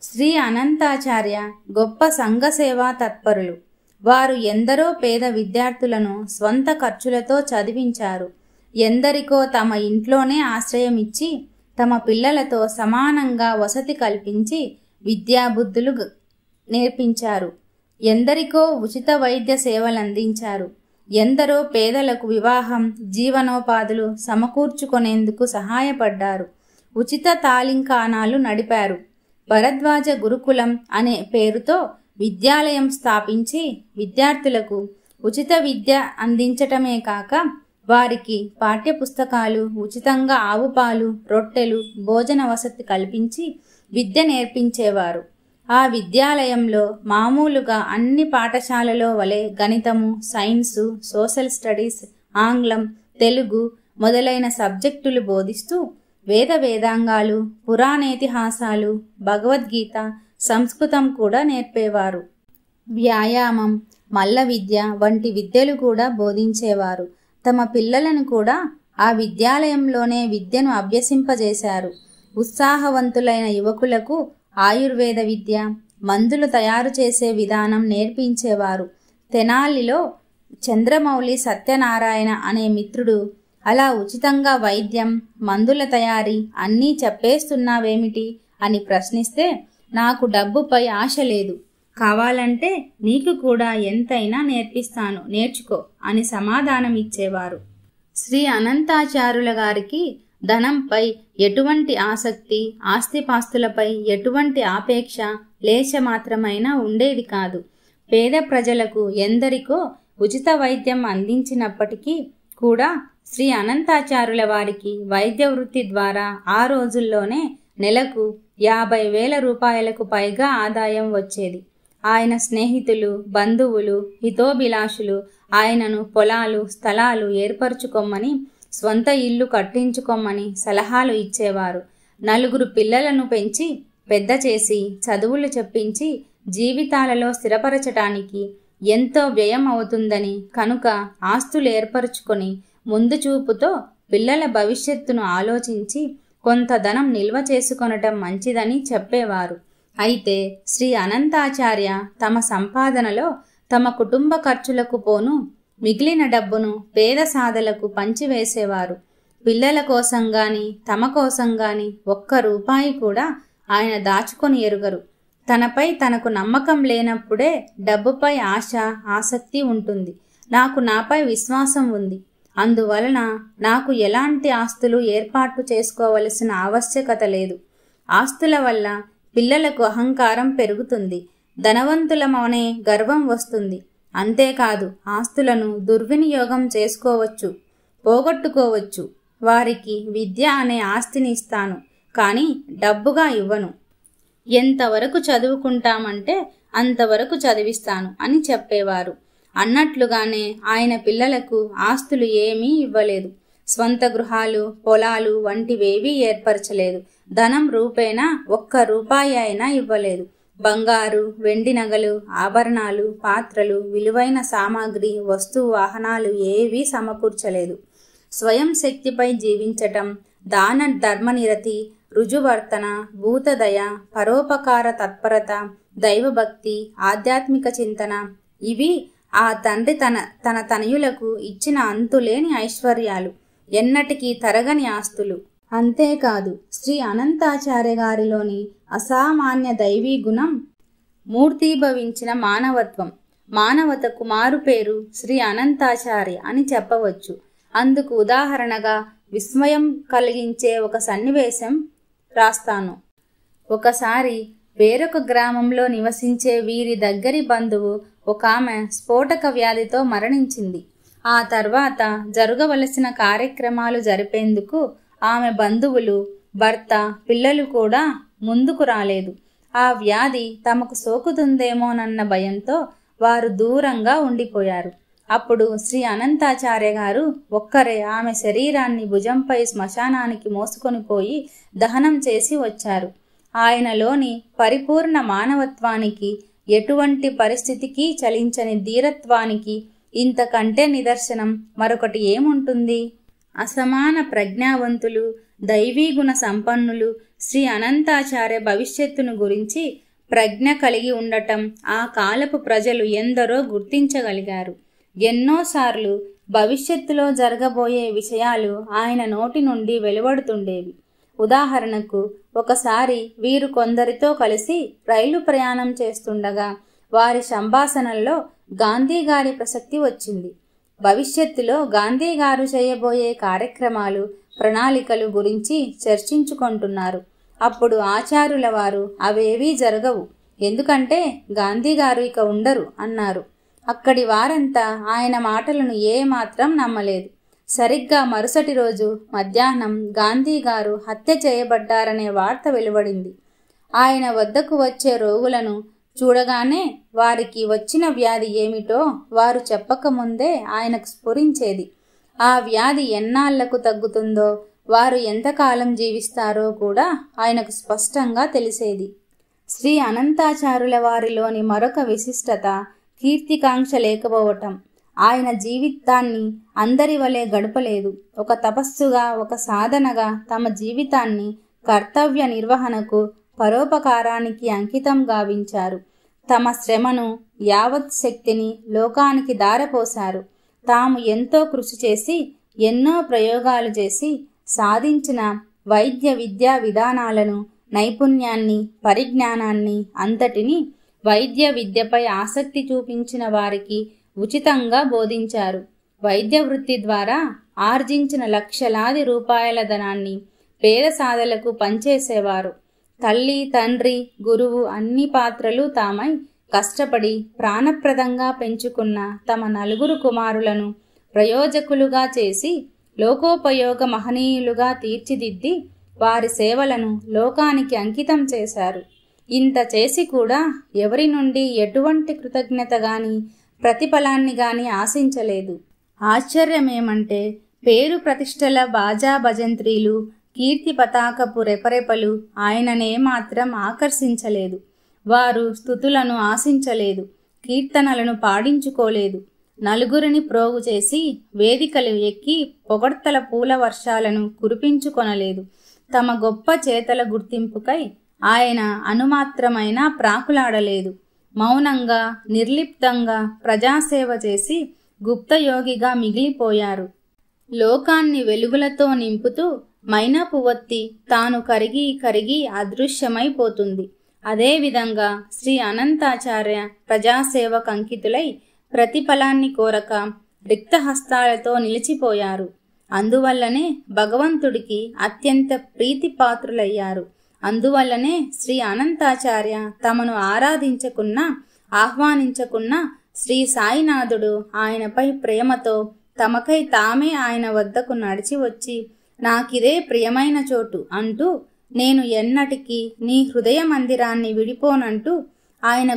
శ్రీ అనంతాచార్య గొప్ప సంఘసేవా తత్పరులు. వారు ఎందరో పేద విద్యార్థులను స్వంత ఖర్చులతో చదివించారు. ఎందరికో తమ ఇంట్లోనే ఆశ్రయమిచ్చి తమ పిల్లలతో సమానంగా వసతి కల్పించి విద్యాబుద్ధులు నేర్పించారు. ఎందరికో ఉచిత వైద్య సేవలందించారు. ఎందరో పేదలకు వివాహం, జీవనోపాధులు సమకూర్చుకునేందుకు సహాయపడ్డారు. ఉచిత తాలింకానాలు నడిపారు. భరద్వాజ గురుకులం అనే పేరుతో విద్యాలయం స్థాపించి విద్యార్థులకు ఉచిత విద్య అందించటమే కాక వారికి పాఠ్యపుస్తకాలు, ఉచితంగా ఆవుపాలు, రొట్టెలు, భోజన వసతి కల్పించి విద్య నేర్పించేవారు. ఆ విద్యాలయంలో మామూలుగా అన్ని పాఠశాలలో వలె గణితము, సైన్సు, సోషల్ స్టడీస్, ఆంగ్లం, తెలుగు మొదలైన సబ్జెక్టులు బోధిస్తూ వేదాంగాలు, పురాణేతిహాసాలు, భగవద్గీత, సంస్కృతం కూడా నేర్పేవారు. వ్యాయామం, మల్ల విద్య వంటి విద్యలు కూడా బోధించేవారు. తమ పిల్లలను కూడా ఆ విద్యాలయంలోనే విద్యను అభ్యసింపజేశారు. ఉత్సాహవంతులైన యువకులకు ఆయుర్వేద విద్య, మందులు తయారు చేసే విధానం నేర్పించేవారు. తెనాలిలో చంద్రమౌళి సత్యనారాయణ అనే మిత్రుడు అలా ఉచితంగా వైద్యం, మందుల తయారీ అన్నీ చెప్పేస్తున్నావేమిటి అని ప్రశ్నిస్తే, నాకు డబ్బుపై ఆశ లేదు, కావాలంటే నీకు కూడా ఎంతైనా నేర్పిస్తాను, నేర్చుకో అని సమాధానం ఇచ్చేవారు. శ్రీ అనంతాచార్యుల గారికి ధనంపై ఎటువంటి ఆసక్తి, ఆస్తిపాస్తులపై ఎటువంటి ఆపేక్ష లేశమాత్రమైనా ఉండేది కాదు. పేద ప్రజలకు ఎందరికో ఉచిత వైద్యం అందించినప్పటికీ కూడా శ్రీ అనంతాచార్యుల వారికి వైద్య వృత్తి ద్వారా ఆ రోజుల్లోనే నెలకు 50,000 రూపాయలకు పైగా ఆదాయం వచ్చేది. ఆయన స్నేహితులు, బంధువులు, హితోభిలాషులు ఆయనను పొలాలు, స్థలాలు ఏర్పరచుకోమని, స్వంత ఇల్లు కట్టించుకోమని సలహాలు ఇచ్చేవారు. 4 పిల్లలను పెంచి పెద్ద చేసి చదువులు చెప్పించి జీవితాలలో స్థిరపరచటానికి ఎంతో వ్యయం అవుతుందని కనుక ఆస్తులు ఏర్పరచుకొని ముందు చూపుతో పిల్లల భవిష్యత్తును ఆలోచించి కొంత ధనం నిల్వ చేసుకొనటం మంచిదని చెప్పేవారు. అయితే శ్రీ అనంతాచార్య తమ సంపాదనలో తమ కుటుంబ ఖర్చులకు పోను మిగిలిన డబ్బును పేద సాధలకు పంచివేసేవారు. పిల్లల కోసం గాని తమ కోసం గాని ఒక్క రూపాయి కూడా ఆయన దాచుకొని ఎరుగరు. తనపై తనకు నమ్మకం లేనప్పుడే డబ్బుపై ఆశ, ఆసక్తి ఉంటుంది. నాకు నాపై విశ్వాసం ఉంది, అందువలన నాకు ఎలాంటి ఆస్తులు ఏర్పాటు చేసుకోవలసిన ఆవశ్యకత లేదు. ఆస్తుల వల్ల పిల్లలకు అహంకారం పెరుగుతుంది, ధనవంతులమనే గర్వం వస్తుంది. అంతేకాదు ఆస్తులను దుర్వినియోగం చేసుకోవచ్చు, పోగొట్టుకోవచ్చు. వారికి విద్య అనే ఆస్తిని ఇస్తాను, కానీ డబ్బుగా ఇవ్వను. ఎంతవరకు చదువుకుంటామంటే అంతవరకు చదివిస్తాను అని చెప్పేవారు. అన్నట్లుగానే ఆయన పిల్లలకు ఆస్తులు ఏమీ ఇవ్వలేదు. స్వంత గృహాలు, పొలాలు వంటివేవీ ఏర్పరచలేదు. ధనం రూపేణా ఒక్క రూపాయి అయినా ఇవ్వలేదు. బంగారు, వెండి నగలు, ఆభరణాలు, పాత్రలు, విలువైన సామాగ్రి, వస్తు వాహనాలు ఏవీ సమకూర్చలేదు. స్వయం శక్తిపై జీవించటం, దాన ధర్మనిరతి, రుజువర్తన, భూతదయ, పరోపకార తత్పరత, దైవభక్తి, ఆధ్యాత్మిక చింతన ఇవి ఆ తండ్రి తన తనయులకు ఇచ్చిన అంతులేని ఐశ్వర్యాలు, ఎన్నటికీ తరగని ఆస్తులు. అంతేకాదు శ్రీ అనంతాచార్య గారిలోని అసామాన్య దైవీ గుణం మూర్తీభవించిన మానవత్వం. మానవతకు మారుపేరు శ్రీ అనంతాచార్య అని చెప్పవచ్చు. అందుకు ఉదాహరణగా విస్మయం కలిగించే ఒక సన్నివేశం రాస్తాను. ఒకసారి వేరొక గ్రామంలో నివసించే వీరి దగ్గరి బంధువు ఒక ఆమె స్ఫోటక వ్యాధితో మరణించింది. ఆ తర్వాత జరగవలసిన కార్యక్రమాలు జరిపేందుకు ఆమె బంధువులు, భర్త, పిల్లలు కూడా ముందుకు రాలేదు. ఆ వ్యాధి తమకు సోకుతుందేమోనన్న భయంతో వారు దూరంగా ఉండిపోయారు. అప్పుడు శ్రీ అనంతాచార్య గారు ఒక్కరే ఆమె శరీరాన్ని భుజంపై శ్మశానానికి మోసుకొని పోయి దహనం చేసి వచ్చారు. ఆయనలోని పరిపూర్ణ మానవత్వానికి, ఎటువంటి పరిస్థితికి చలించని ధీరత్వానికి ఇంతకంటే నిదర్శనం మరొకటి ఏముంటుంది? అసమాన ప్రజ్ఞావంతులు, దైవీగుణ సంపన్నులు, శ్రీ అనంతాచార్య భవిష్యత్తును గురించి ప్రజ్ఞ కలిగి ఉండటం ఆ కాలపు ప్రజలు ఎందరో గుర్తించగలిగారు. ఎన్నోసార్లు భవిష్యత్తులో జరగబోయే విషయాలు ఆయన నోటి నుండి వెలువడుతుండేవి. ఉదాహరణకు, ఒకసారి వీరు కొందరితో కలిసి రైలు ప్రయాణం చేస్తుండగా వారి సంభాషణల్లో గాంధీ గారి ప్రసక్తి వచ్చింది. భవిష్యత్తులో గాంధీ గారు చేయబోయే కార్యక్రమాలు, ప్రణాళికలు గురించి చర్చించుకుంటున్నారు. అప్పుడు ఆచార్యుల వారు అవేవీ జరగవు, ఎందుకంటే గాంధీ గారు ఇక ఉండరు అన్నారు. అక్కడి వారంతా ఆయన మాటలను ఏమాత్రం నమ్మలేదు. సరిగ్గా మరుసటి రోజు మధ్యాహ్నం గాంధీ గారు హత్య చేయబడ్డారనే వార్త వెలువడింది. ఆయన వద్దకు వచ్చే రోగులను చూడగానే వారికి వచ్చిన వ్యాధి ఏమిటో వారు చెప్పకముందే ఆయనకు స్ఫురించేది. ఆ వ్యాధి ఎన్నాళ్లకు తగ్గుతుందో, వారు ఎంతకాలం జీవిస్తారో కూడా ఆయనకు స్పష్టంగా తెలిసేది. శ్రీ అనంతాచార్యుల వారిలోని మరొక విశిష్టత కీర్తికాంక్ష లేకపోవటం. ఆయన జీవితాన్ని అందరి వలె గడపలేదు. ఒక తపస్సుగా, ఒక సాధనగా తమ జీవితాన్ని కర్తవ్య నిర్వహణకు, పరోపకారానికి అంకితం గావించారు. తమ శ్రమను, యావత్ శక్తిని లోకానికి దారపోశారు. తాము ఎంతో కృషి చేసి, ఎన్నో ప్రయోగాలు చేసి సాధించిన వైద్య విద్యా విధానాలను, నైపుణ్యాన్ని, పరిజ్ఞానాన్ని అంతటినీ వైద్య విద్యపై ఆసక్తి చూపించిన వారికి ఉచితంగా బోధించారు. వైద్య వృత్తి ద్వారా ఆర్జించిన లక్షలాది రూపాయల ధనాన్ని పేద సాధలకు పంచేసేవారు. తల్లి, తండ్రి, గురువు అన్ని పాత్రలు తామై కష్టపడి ప్రాణప్రదంగా పెంచుకున్న తమ 4 కుమారులను ప్రయోజకులుగా చేసి లోకోపయోగ మహనీయులుగా తీర్చిదిద్ది వారి సేవలను లోకానికి అంకితం చేశారు. ఇంత చేసి కూడా ఎవరి నుండి ఎటువంటి కృతజ్ఞత గాని, ప్రతిఫలాన్ని గాని ఆశించలేదు. ఆశ్చర్యమేమంటే, పేరు ప్రతిష్టల బాజా భజంత్రీలు, కీర్తి పతాకపు రెపరెపలు ఆయననే మాత్రం ఆకర్షించలేదు. వారు స్తుతులను ఆశించలేదు, కీర్తనలను పాడించుకోలేదు. నలుగురిని ప్రోగు చేసి వేదికలు ఎక్కి పొగడ్తల పూల వర్షాలను కురిపించుకొనలేదు. తమ గొప్ప చేతల గుర్తింపుకై ఆయన అనుమాత్రమైనా ప్రాకులాడలేదు. మౌనంగా, నిర్లిప్తంగా ప్రజాసేవ చేసి గుప్తయోగిగా మిగిలిపోయారు. లోకాన్ని వెలుగులతో నింపుతూ మైనపు ఒత్తి తాను కరిగి కరిగి అదృశ్యమైపోతుంది. అదేవిధంగా శ్రీ అనంతాచార్య ప్రజాసేవకు అంకితులై ప్రతిఫలాన్ని కోరక రిక్తహస్తాలతో నిలిచిపోయారు. అందువల్లనే భగవంతుడికి అత్యంత ప్రీతిపాత్రులయ్యారు. అందువల్లనే శ్రీ అనంతాచార్య తమను ఆరాధించకున్నా, ఆహ్వానించకున్నా శ్రీ సాయినాథుడు ఆయనపై ప్రేమతో తమకై తామే ఆయన వద్దకు నడిచి వచ్చి, నాకిదే ప్రియమైన చోటు అంటూ, నేను ఎన్నటికీ నీ హృదయ మందిరాన్ని విడిపోనంటూ ఆయన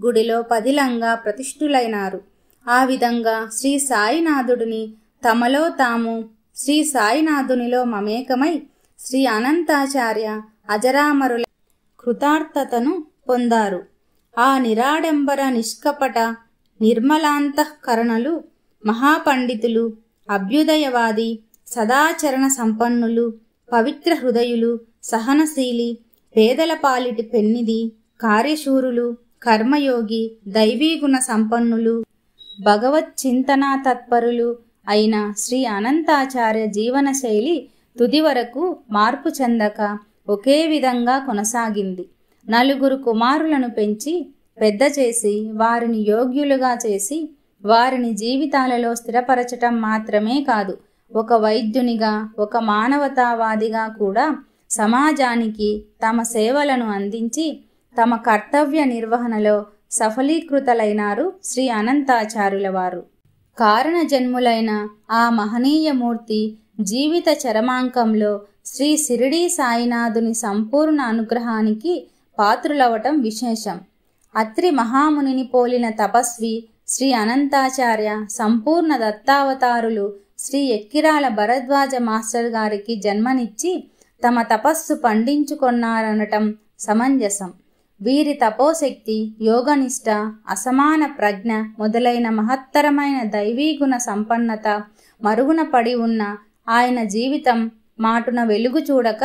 గుడిలో పదిలంగా ప్రతిష్ఠులైనారు. ఆ విధంగా శ్రీ సాయినాథుడిని తమలో తాము, శ్రీ సాయినాథునిలో మమేకమై శ్రీ అనంతాచార్య అజరామరుల కృతార్థతను పొందారు. ఆ నిరాడంబర, నిష్కపట, నిర్మలాంతఃకరణలు, మహాపండితులు, అభ్యుదయవాది, సదాచరణ సంపన్నులు, పవిత్ర హృదయులు, సహనశీలి, పేదల పాలిటి పెన్నిది, కార్యశూరులు, కర్మయోగి, దైవీగుణ సంపన్నులు, భగవత్ చింతనా తత్పరులు అయిన శ్రీ అనంతాచార్య జీవనశైలి తుది వరకు మార్పు చెందక ఒకే విధంగా కొనసాగింది. 4 కుమారులను పెంచి పెద్ద చేసి వారిని యోగ్యులుగా చేసి వారిని జీవితాలలో స్థిరపరచటం మాత్రమే కాదు, ఒక వైద్యునిగా, ఒక మానవతావాదిగా కూడా సమాజానికి తమ సేవలను అందించి తమ కర్తవ్య నిర్వహణలో సఫలీకృతలైనారు శ్రీ అనంతాచార్యుల వారు. కారణ జన్ములైన ఆ మహనీయమూర్తి జీవిత చరమాంకంలో శ్రీ షిరిడీ సాయినాథుని సంపూర్ణ అనుగ్రహానికి పాత్రులవటం విశేషం. అత్రి మహామునిని పోలిన తపస్వి శ్రీ అనంతాచార్య సంపూర్ణ దత్తావతారులు శ్రీ ఎక్కిరాల భరద్వాజ మాస్టర్ గారికి జన్మనిచ్చి తమ తపస్సు పండించుకొన్నారనటం సమంజసం. వీరి తపోశక్తి, యోగనిష్ట, అసమాన ప్రజ్ఞ మొదలైన మహత్తరమైన దైవీగుణ సంపన్నత మరుగున పడి ఉన్న ఆయన జీవితం మాటున వెలుగు చూడక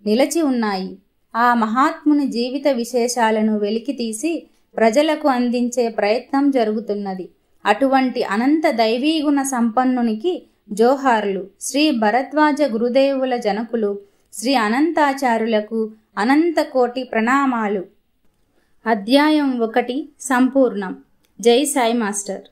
నిలిచి ఉన్నాయి. ఆ మహాత్ముని జీవిత విశేషాలను వెలికితీసి ప్రజలకు అందించే ప్రయత్నం జరుగుతున్నది. అటువంటి అనంత దైవీగుణ సంపన్నునికి జోహార్లు. శ్రీ భరద్వాజ గురుదేవుల జనకులు శ్రీ అనంతాచార్యులకు అనంత కోటి ప్రణామాలు. అధ్యాయం 1 సంపూర్ణం. జై సాయి మాస్టర్.